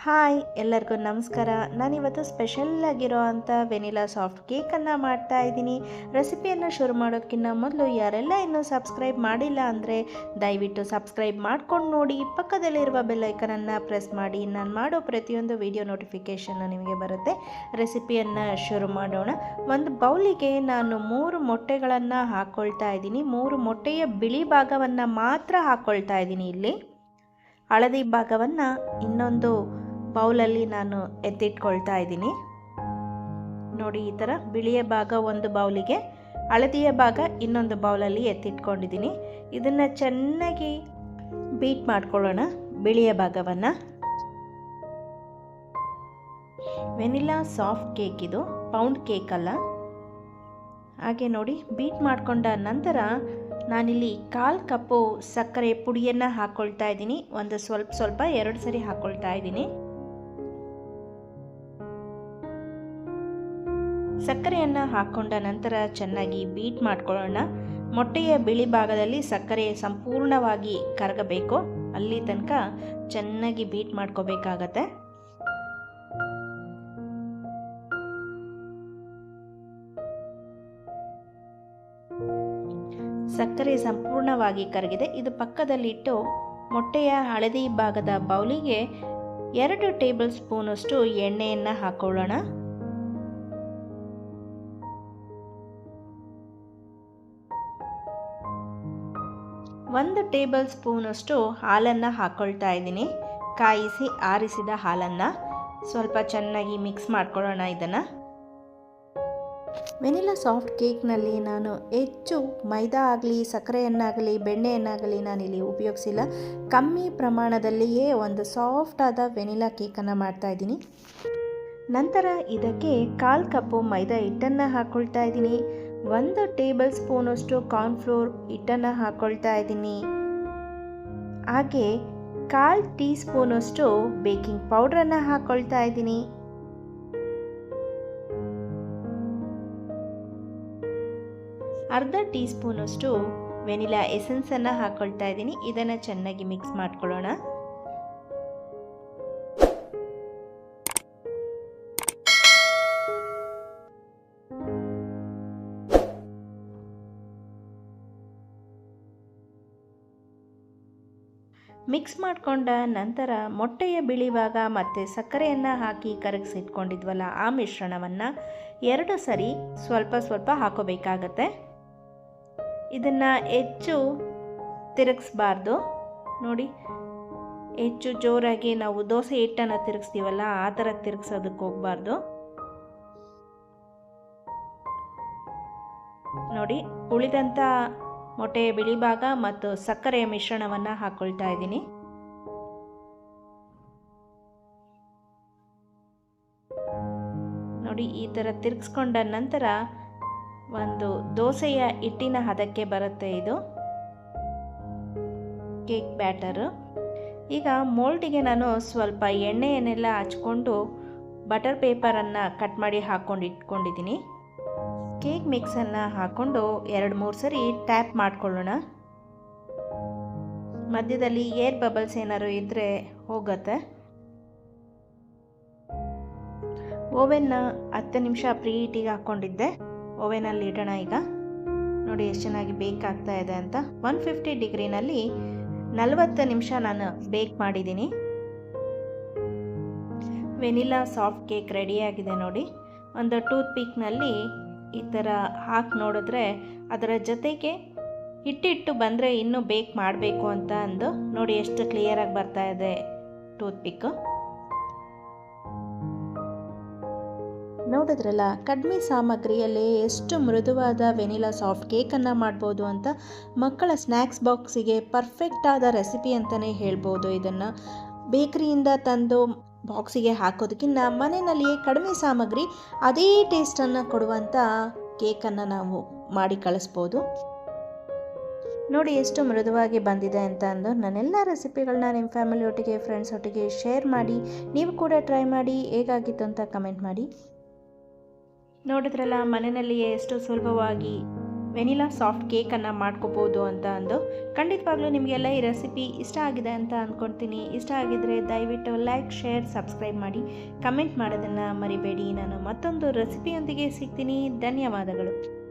Hi ಎಲ್ಲರಿಗೂ ನಮಸ್ಕಾರ. ನಾನಿವತ್ತು ಸ್ಪೆಷಲ್ ಆಗಿರೋ ಅಂಥ ವೆನಿಲಾ ಸಾಫ್ಟ್ ಕೇಕನ್ನು ಮಾಡ್ತಾ ಇದ್ದೀನಿ. ರೆಸಿಪಿಯನ್ನು ಶುರು ಮಾಡೋದಕ್ಕಿಂತ ಮೊದಲು ಯಾರೆಲ್ಲ ಇನ್ನೂ ಸಬ್ಸ್ಕ್ರೈಬ್ ಮಾಡಿಲ್ಲ ಅಂದರೆ ದಯವಿಟ್ಟು ಸಬ್ಸ್ಕ್ರೈಬ್ ಮಾಡ್ಕೊಂಡು ನೋಡಿ, ಪಕ್ಕದಲ್ಲಿರುವ ಬೆಲ್ ಐಕನನ್ನು ಪ್ರೆಸ್ ಮಾಡಿ. ನಾನು ಮಾಡೋ ಪ್ರತಿಯೊಂದು ವಿಡಿಯೋ ನೋಟಿಫಿಕೇಷನ್ನು ನಿಮಗೆ ಬರುತ್ತೆ. ರೆಸಿಪಿಯನ್ನು ಶುರು ಮಾಡೋಣ. ಒಂದು ಬೌಲಿಗೆ ನಾನು 3 ಮೊಟ್ಟೆಗಳನ್ನು ಹಾಕ್ಕೊಳ್ತಾ ಇದ್ದೀನಿ. 3 ಮೊಟ್ಟೆಯ ಬಿಳಿ ಭಾಗವನ್ನು ಮಾತ್ರ ಹಾಕ್ಕೊಳ್ತಾ ಇದ್ದೀನಿ. ಇಲ್ಲಿ ಹಳದಿ ಭಾಗವನ್ನು ಇನ್ನೊಂದು ಬೌಲಲ್ಲಿ ನಾನು ಎತ್ತಿಟ್ಕೊಳ್ತಾ ಇದ್ದೀನಿ. ನೋಡಿ, ಈ ಥರ ಬಿಳಿಯ ಭಾಗ ಒಂದು ಬೌಲಿಗೆ, ಹಳದಿಯ ಭಾಗ ಇನ್ನೊಂದು ಬೌಲಲ್ಲಿ ಎತ್ತಿಟ್ಕೊಂಡಿದ್ದೀನಿ. ಇದನ್ನು ಚೆನ್ನಾಗಿ ಬೀಟ್ ಮಾಡ್ಕೊಳ್ಳೋಣ. ಬಿಳಿಯ ಭಾಗವನ್ನು ವೆನಿಲಾ ಸಾಫ್ಟ್ ಕೇಕ್, ಇದು ಪೌಂಡ್ ಕೇಕ್ ಅಲ್ಲ. ಹಾಗೆ ನೋಡಿ, ಬೀಟ್ ಮಾಡಿಕೊಂಡ ನಂತರ ನಾನಿಲ್ಲಿ 1/4 ಕಪ್ಪು ಸಕ್ಕರೆ ಪುಡಿಯನ್ನು ಹಾಕ್ಕೊಳ್ತಾ ಇದ್ದೀನಿ. ಒಂದು ಸ್ವಲ್ಪ 2 ಸರಿ ಹಾಕ್ಕೊಳ್ತಾ ಇದ್ದೀನಿ. ಸಕ್ಕರೆಯನ್ನು ಹಾಕ್ಕೊಂಡ ನಂತರ ಚೆನ್ನಾಗಿ ಬೀಟ್ ಮಾಡ್ಕೊಳ್ಳೋಣ. ಮೊಟ್ಟೆಯ ಬಿಳಿ ಭಾಗದಲ್ಲಿ ಸಕ್ಕರೆ ಸಂಪೂರ್ಣವಾಗಿ ಕರಗಬೇಕು, ಅಲ್ಲಿ ತನಕ ಚೆನ್ನಾಗಿ ಬೀಟ್ ಮಾಡ್ಕೋಬೇಕಾಗತ್ತೆ. ಸಕ್ಕರೆ ಸಂಪೂರ್ಣವಾಗಿ ಕರಗಿದೆ. ಇದು ಪಕ್ಕದಲ್ಲಿಟ್ಟು ಮೊಟ್ಟೆಯ ಹಳದಿ ಭಾಗದ ಬೌಲಿಗೆ 2 ಟೇಬಲ್ ಸ್ಪೂನಷ್ಟು ಎಣ್ಣೆಯನ್ನು ಹಾಕೊಳ್ಳೋಣ. 1 ಟೇಬಲ್ ಸ್ಪೂನಷ್ಟು ಹಾಲನ್ನು ಹಾಕ್ಕೊಳ್ತಾ ಇದ್ದೀನಿ. ಕಾಯಿಸಿ ಆರಿಸಿದ ಹಾಲನ್ನು ಸ್ವಲ್ಪ ಚೆನ್ನಾಗಿ ಮಿಕ್ಸ್ ಮಾಡ್ಕೊಳ್ಳೋಣ. ಇದನ್ನು ವೆನಿಲಾ ಸಾಫ್ಟ್ ಕೇಕ್ನಲ್ಲಿ ನಾನು ಹೆಚ್ಚು ಮೈದಾ ಆಗಲಿ, ಸಕ್ಕರೆಯನ್ನಾಗಲಿ, ಬೆಣ್ಣೆಯನ್ನಾಗಲಿ ನಾನಿಲ್ಲಿ ಉಪಯೋಗಿಸಿಲ್ಲ. ಕಮ್ಮಿ ಪ್ರಮಾಣದಲ್ಲಿಯೇ ಒಂದು ಸಾಫ್ಟಾದ ವೆನಿಲಾ ಕೇಕನ್ನು ಮಾಡ್ತಾಯಿದ್ದೀನಿ. ನಂತರ ಇದಕ್ಕೆ 1/4 ಕಪ್ಪು ಮೈದಾ ಹಿಟ್ಟನ್ನು ಹಾಕ್ಕೊಳ್ತಾ ಇದ್ದೀನಿ. 1 ಟೇಬಲ್ ಸ್ಪೂನಷ್ಟು ಕಾರ್ನ್ಫ್ಲೋರ್ ಹಿಟ್ಟನ್ನು ಹಾಕ್ಕೊಳ್ತಾ ಇದ್ದೀನಿ. ಹಾಗೆ 1/4 ಟೀ ಸ್ಪೂನಷ್ಟು ಬೇಕಿಂಗ್ ಪೌಡ್ರನ್ನು ಹಾಕ್ಕೊಳ್ತಾ ಇದ್ದೀನಿ. ಅರ್ಧ ಟೀ ಸ್ಪೂನಷ್ಟು ವೆನಿಲಾ ಎಸೆನ್ಸನ್ನು ಹಾಕ್ಕೊಳ್ತಾ ಇದ್ದೀನಿ. ಇದನ್ನು ಚೆನ್ನಾಗಿ ಮಿಕ್ಸ್ ಮಾಡ್ಕೊಳ್ಳೋಣ. ಮಿಕ್ಸ್ ಮಾಡಿಕೊಂಡ ನಂತರ ಮೊಟ್ಟೆಯ ಬಿಳಿ ಭಾಗ ಮತ್ತು ಸಕ್ಕರೆಯನ್ನು ಹಾಕಿ ಕರಗಿಸಿಟ್ಕೊಂಡಿದ್ವಲ್ಲ, ಆ ಮಿಶ್ರಣವನ್ನು 2 ಸರಿ ಸ್ವಲ್ಪ ಹಾಕೋಬೇಕಾಗತ್ತೆ. ಇದನ್ನು ಹೆಚ್ಚು ತಿರುಗಿಸ್ಬಾರ್ದು. ನೋಡಿ, ಹೆಚ್ಚು ಜೋರಾಗಿ ನಾವು ದೋಸೆ ಹಿಟ್ಟನ್ನು ತಿರುಗಿಸ್ತೀವಲ್ಲ, ಆ ಥರ ತಿರುಗಿಸೋದಕ್ಕೆ ಹೋಗಬಾರ್ದು. ನೋಡಿ, ಉಳಿದಂಥ ಮೊಟ್ಟೆಯ ಬಿಳಿ ಭಾಗ ಮತ್ತು ಸಕ್ಕರೆಯ ಮಿಶ್ರಣವನ್ನು ಹಾಕ್ಕೊಳ್ತಾ ಇದ್ದೀನಿ. ನೋಡಿ, ಈ ಥರ ತಿರುಗಿಸ್ಕೊಂಡ ನಂತರ ಒಂದು ದೋಸೆಯ ಹಿಟ್ಟಿನ ಹದಕ್ಕೆ ಬರುತ್ತೆ ಇದು ಕೇಕ್ ಬ್ಯಾಟರು. ಈಗ ಮೋಲ್ಡಿಗೆ ನಾನು ಸ್ವಲ್ಪ ಎಣ್ಣೆಯನ್ನೆಲ್ಲ ಹಚ್ಕೊಂಡು ಬಟರ್ ಪೇಪರನ್ನು ಕಟ್ ಮಾಡಿ ಇಟ್ಕೊಂಡಿದ್ದೀನಿ. ಕೇಕ್ ಮಿಕ್ಸನ್ನು ಹಾಕ್ಕೊಂಡು 2-3 ಸರಿ ಟ್ಯಾಪ್ ಮಾಡ್ಕೊಳ್ಳೋಣ. ಮಧ್ಯದಲ್ಲಿ ಏರ್ ಬಬಲ್ಸ್ ಏನಾದ್ರು ಇದ್ದರೆ ಹೋಗುತ್ತೆ. ಓವೆನ್ನ 10 ನಿಮಿಷ ಪ್ರೀ ಹೀಟಿಗೆ ಹಾಕ್ಕೊಂಡಿದ್ದೆ. ಓವೆನಲ್ಲಿ ಇಡೋಣ. ಈಗ ನೋಡಿ ಎಷ್ಟು ಚೆನ್ನಾಗಿ ಬೇಕ್ ಆಗ್ತಾ ಇದೆ ಅಂತ. 150 ಡಿಗ್ರಿನಲ್ಲಿ 40 ನಿಮಿಷ ನಾನು ಬೇಕ್ ಮಾಡಿದ್ದೀನಿ. ವೆನಿಲಾ ಸಾಫ್ಟ್ ಕೇಕ್ ರೆಡಿಯಾಗಿದೆ. ನೋಡಿ, ಒಂದು ಟೂತ್ ಪಿಕ್ನಲ್ಲಿ ಈ ಥರ ಹಾಕಿ ನೋಡಿದ್ರೆ ಅದರ ಜೊತೆಗೆ ಹಿಟ್ಟಿಟ್ಟು ಬಂದರೆ ಇನ್ನೂ ಬೇಕ್ ಮಾಡಬೇಕು ಅಂತ ಅಂದು ನೋಡಿ ಎಷ್ಟು ಕ್ಲಿಯರಾಗಿ ಬರ್ತಾ ಇದೆ ಟೂತ್ ಪಿಕ್ಕು. ನೋಡಿದ್ರಲ್ಲ, ಕಡಿಮೆ ಸಾಮಗ್ರಿಯಲ್ಲೇ ಎಷ್ಟು ಮೃದುವಾದ ವೆನಿಲಾ ಸಾಫ್ಟ್ ಕೇಕನ್ನು ಮಾಡ್ಬೋದು ಅಂತ. ಮಕ್ಕಳ ಸ್ನ್ಯಾಕ್ಸ್ ಬಾಕ್ಸಿಗೆ ಪರ್ಫೆಕ್ಟ್ ಆದ ರೆಸಿಪಿ ಅಂತಲೇ ಹೇಳ್ಬೋದು. ಇದನ್ನು ಬೇಕರಿಯಿಂದ ತಂದು ಬಾಕ್ಸಿಗೆ ಹಾಕೋದಕ್ಕಿಂತ ಮನೆಯಲ್ಲಿಯೇ ಕಡಿಮೆ ಸಾಮಗ್ರಿ ಅದೇ ಟೇಸ್ಟನ್ನು ಕೊಡುವಂಥ ಕೇಕನ್ನು ನಾವು ಮಾಡಿ ಕಳಿಸ್ಬೋದು. ನೋಡಿ ಎಷ್ಟು ಮೃದುವಾಗಿ ಬಂದಿದೆ ಅಂತ ಅಂದು. ನನ್ನೆಲ್ಲ ರೆಸಿಪಿಗಳನ್ನ ನಿಮ್ಮ ಫ್ಯಾಮಿಲಿ ಒಟ್ಟಿಗೆ, ಫ್ರೆಂಡ್ಸ್ ಒಟ್ಟಿಗೆ ಶೇರ್ ಮಾಡಿ. ನೀವು ಕೂಡ ಟ್ರೈ ಮಾಡಿ, ಹೇಗಾಗಿತ್ತು ಅಂತ ಕಮೆಂಟ್ ಮಾಡಿ. ನೋಡಿದ್ರಲ್ಲ, ಮನೆಯಲ್ಲಿಯೇ ಎಷ್ಟು ಸುಲಭವಾಗಿ ವೆನಿಲಾ ಸಾಫ್ಟ್ ಕೇಕನ್ನು ಮಾಡ್ಕೋಬೋದು ಅಂತ ಅಂದು. ಖಂಡಿತವಾಗ್ಲೂ ನಿಮಗೆಲ್ಲ ಈ ರೆಸಿಪಿ ಇಷ್ಟ ಆಗಿದೆ ಅಂತ ಅಂದ್ಕೊಳ್ತೀನಿ. ಇಷ್ಟ ಆಗಿದ್ದರೆ ದಯವಿಟ್ಟು ಲೈಕ್, ಶೇರ್, ಸಬ್ಸ್ಕ್ರೈಬ್ ಮಾಡಿ, ಕಮೆಂಟ್ ಮಾಡೋದನ್ನು ಮರಿಬೇಡಿ. ನಾನು ಮತ್ತೊಂದು ರೆಸಿಪಿಯೊಂದಿಗೆ ಸಿಗ್ತೀನಿ. ಧನ್ಯವಾದಗಳು.